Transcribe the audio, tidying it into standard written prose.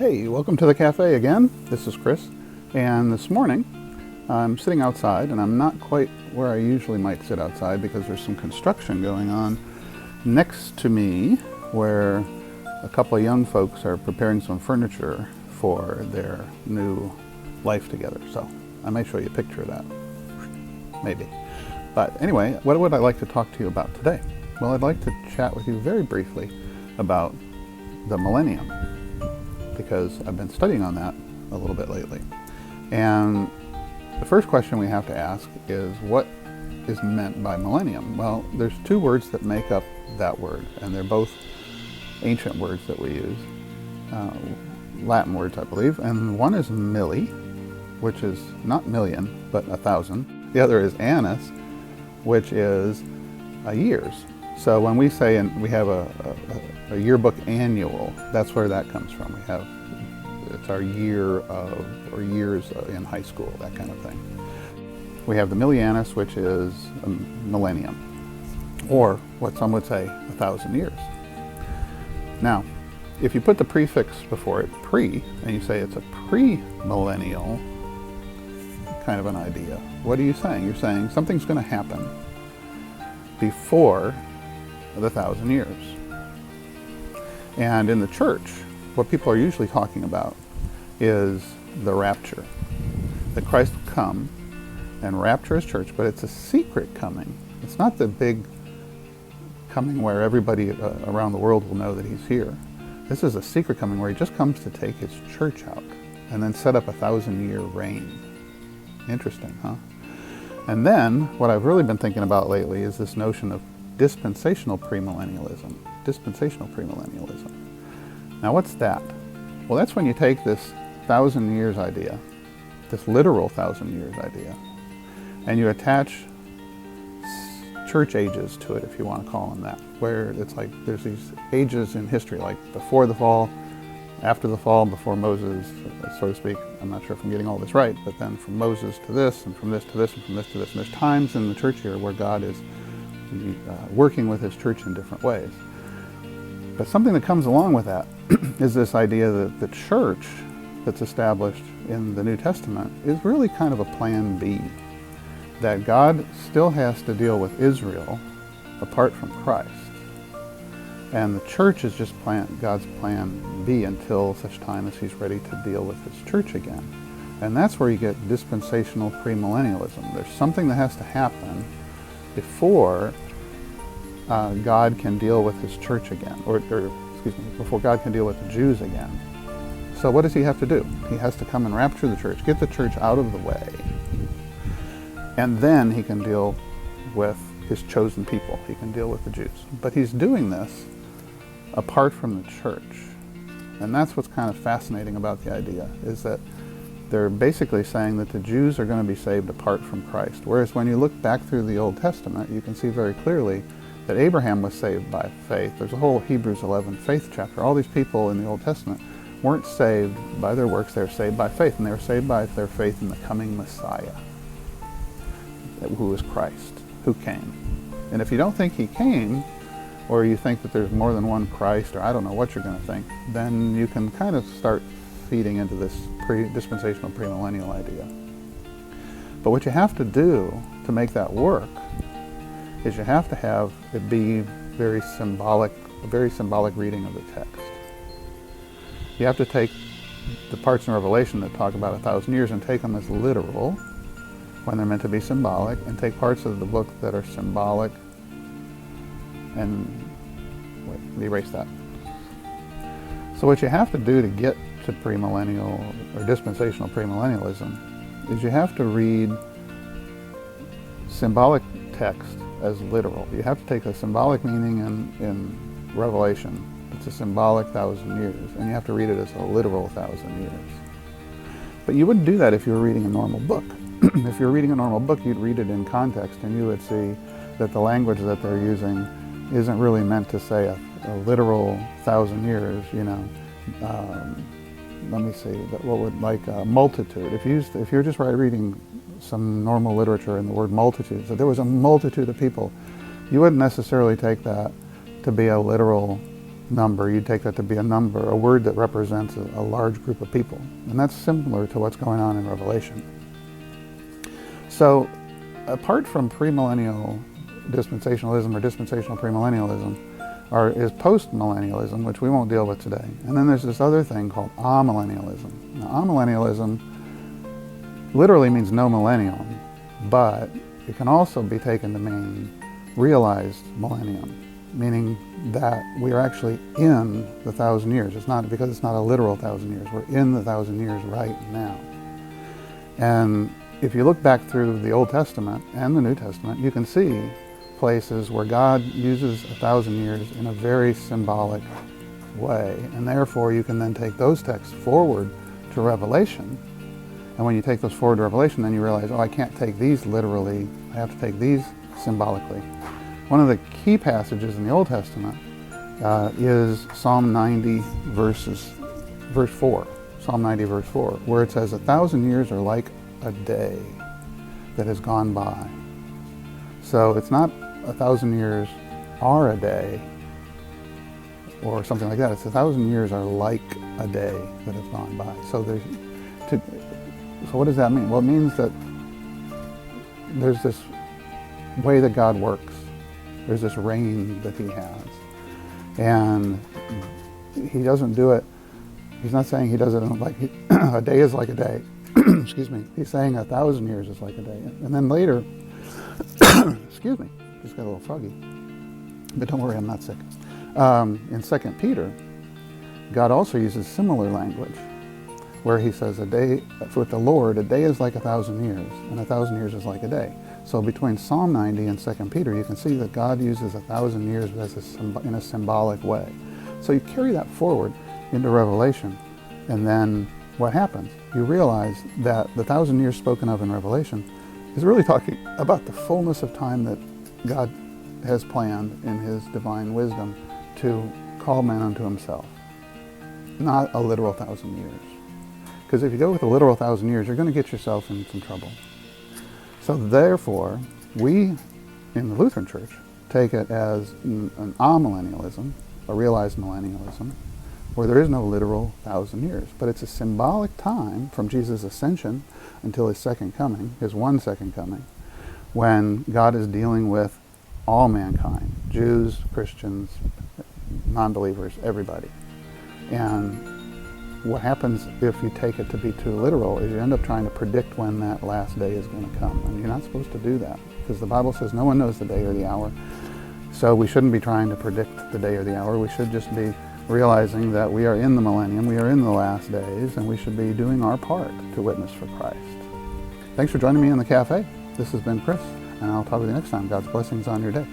Hey, welcome to the cafe again. This is Chris, and this morning I'm sitting outside, and I'm not quite where I usually might sit outside because there's some construction going on next to me where a couple of young folks are preparing some furniture for their new life together. So I may show you a picture of that, maybe. But anyway, what would I like to talk to you about today? Well, I'd like to chat with you very briefly about the Millennium, because I've been studying on that a little bit lately. And the first question we have to ask is, what is meant by millennium? Well, there's two words that make up that word, and they're both ancient words that we use, Latin words, I believe. And one is milli, which is not million, but 1,000. The other is annus, which is years. So when we say, and we have a yearbook annual, that's where that comes from. It's our year of, or years in high school, that kind of thing. We have the Millennium, which is a millennium, or what some would say, 1,000 years. Now, if you put the prefix before it, pre, and you say it's a pre-millennial kind of an idea, what are you saying? You're saying something's going to happen before the 1,000 years. And in the church, what people are usually talking about is the rapture. That Christ will come and rapture his church, but it's a secret coming. It's not the big coming where everybody around the world will know that he's here. This is a secret coming where he just comes to take his church out and then set up a 1,000-year reign. Interesting, huh? And then, what I've really been thinking about lately is this notion of dispensational premillennialism. Dispensational premillennialism. Now, what's that? Well, that's when you take this 1,000 years idea, this literal 1,000 years idea, and you attach church ages to it, if you want to call them that, where it's like there's these ages in history, like before the fall, after the fall, before Moses, so to speak. I'm not sure if I'm getting all this right, but then from Moses to this, and from this to this, and from this to this. And there's times in the church year where God is working with his church in different ways. But something that comes along with that is this idea that the church that's established in the New Testament is really kind of a plan B. That God still has to deal with Israel apart from Christ. And the church is just God's plan B until such time as he's ready to deal with his church again. And that's where you get dispensational premillennialism. There's something that has to happen before God can deal with his church again, or excuse me, before God can deal with the Jews again. So what does he have to do? He has to come and rapture the church, get the church out of the way, and then he can deal with his chosen people. He can deal with the Jews. But he's doing this apart from the church. And that's what's kind of fascinating about the idea, is that they're basically saying that the Jews are going to be saved apart from Christ. Whereas when you look back through the Old Testament, you can see very clearly that Abraham was saved by faith. There's a whole Hebrews 11 faith chapter. All these people in the Old Testament weren't saved by their works, they were saved by faith, and they were saved by their faith in the coming Messiah, who is Christ, who came. And if you don't think he came, or you think that there's more than one Christ, or I don't know what you're going to think, then you can kind of start feeding into this dispensational premillennial idea. But what you have to do to make that work is you have to have it be very symbolic, a very symbolic reading of the text. You have to take the parts in Revelation that talk about 1,000 years and take them as literal when they're meant to be symbolic, and take parts of the book that are symbolic and, wait, let me erase that. So what you have to do to get to premillennial or dispensational premillennialism is you have to read symbolic text as literal. You have to take a symbolic meaning in Revelation. It's a symbolic 1,000 years, and you have to read it as a literal 1,000 years. But you wouldn't do that if you were reading a normal book. If you're reading a normal book, you'd read it in context, and you would see that the language that they're using isn't really meant to say a literal 1,000 years, you know. Let me see, what would, like a multitude. If you're just reading some normal literature and the word multitude, so there was a multitude of people, you wouldn't necessarily take that to be a literal number, you'd take that to be a number, a word that represents a large group of people. And that's similar to what's going on in Revelation. So, apart from premillennial dispensationalism or dispensational premillennialism, is postmillennialism, which we won't deal with today. And then there's this other thing called amillennialism. Now, amillennialism literally means no millennium, but it can also be taken to mean realized millennium, meaning that we are actually in the 1,000 years. It's not because it's not a literal 1,000 years. We're in the 1,000 years right now. And if you look back through the Old Testament and the New Testament, you can see places where God uses 1,000 years in a very symbolic way. And therefore, you can then take those texts forward to Revelation. And when you take those forward to Revelation, then you realize, oh, I can't take these literally. I have to take these symbolically. One of the key passages in the Old Testament is Psalm 90 verse 4. Psalm 90 verse 4, where it says, 1,000 years are like a day that has gone by. So it's not 1,000 years are a day or something like that. It's 1,000 years are like a day that has gone by. So what does that mean? Well, it means that there's this way that God works. There's this reign that he has. And he doesn't do it, he's not saying he does it like a day is like a day. Excuse me. He's saying 1,000 years is like a day. And then later, excuse me, just got a little froggy. But don't worry, I'm not sick. In 2 Peter, God also uses similar language, where he says, a day with the Lord, a day is like 1,000 years, and 1,000 years is like a day. So between Psalm 90 and 2 Peter, you can see that God uses 1,000 years in a symbolic way. So you carry that forward into Revelation, and then what happens? You realize that the 1,000 years spoken of in Revelation is really talking about the fullness of time that God has planned in his divine wisdom to call man unto himself, not a literal 1,000 years. Because if you go with a literal 1,000 years, you're going to get yourself in some trouble. So therefore, we in the Lutheran Church take it as an amillennialism, a realized millennialism, where there is no literal 1,000 years. But it's a symbolic time from Jesus' ascension until his second coming, his one second coming, when God is dealing with all mankind, Jews, Christians, non-believers, everybody. And what happens if you take it to be too literal is you end up trying to predict when that last day is going to come. And you're not supposed to do that, because the Bible says no one knows the day or the hour. So we shouldn't be trying to predict the day or the hour. We should just be realizing that we are in the millennium, we are in the last days, and we should be doing our part to witness for Christ. Thanks for joining me in the cafe. This has been Chris, and I'll talk with you next time. God's blessings on your day.